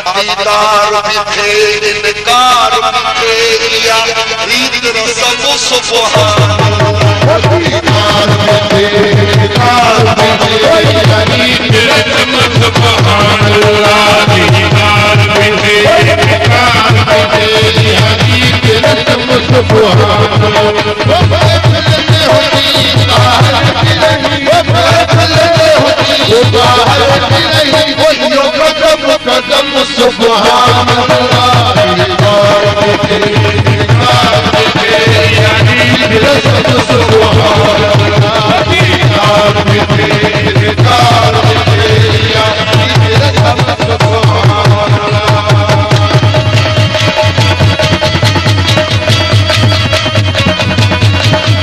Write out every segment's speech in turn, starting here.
दीदार भी थे इनकार भी थे या ईद रसम सुबहान दीदार भी थे इनकार भी थे या ईद रसम सुबहान अल्लाह दीदार भी थे इनकार भी थे या ईद रसम सुबहान कदम सुभान अल्लाह दीदार भी थे इनकार भी थे यानी रसम सुभान अल्लाह दीदार भी थे इनकार भी थे यानी रसम सुभान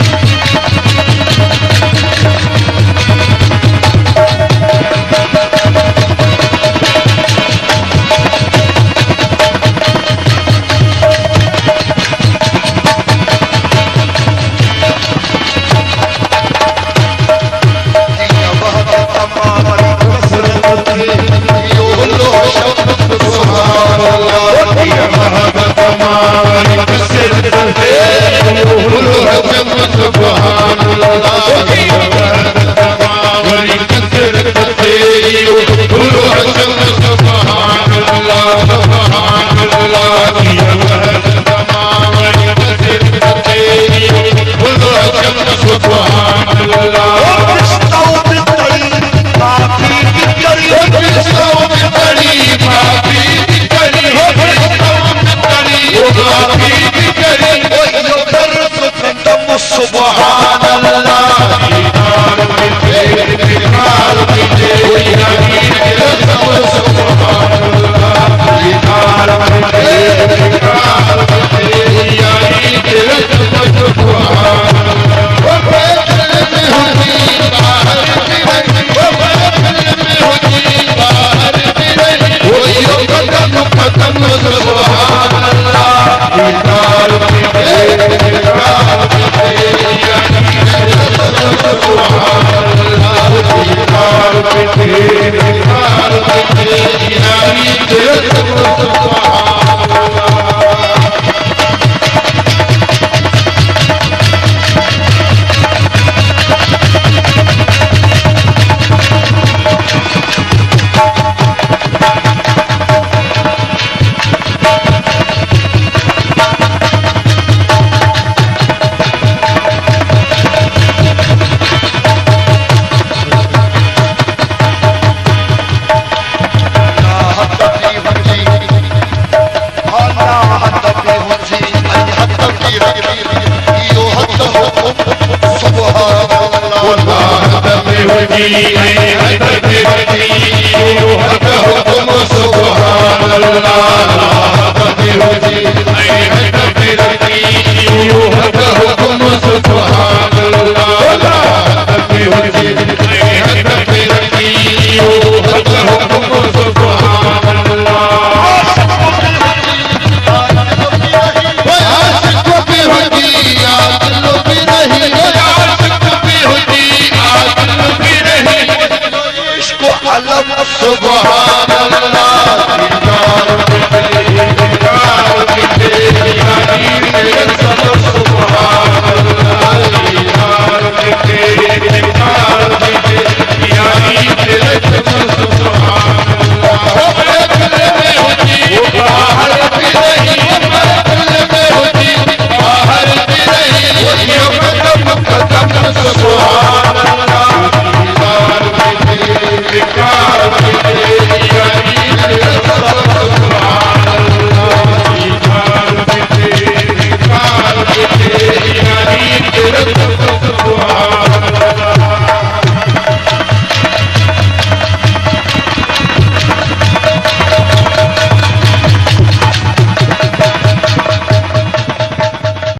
I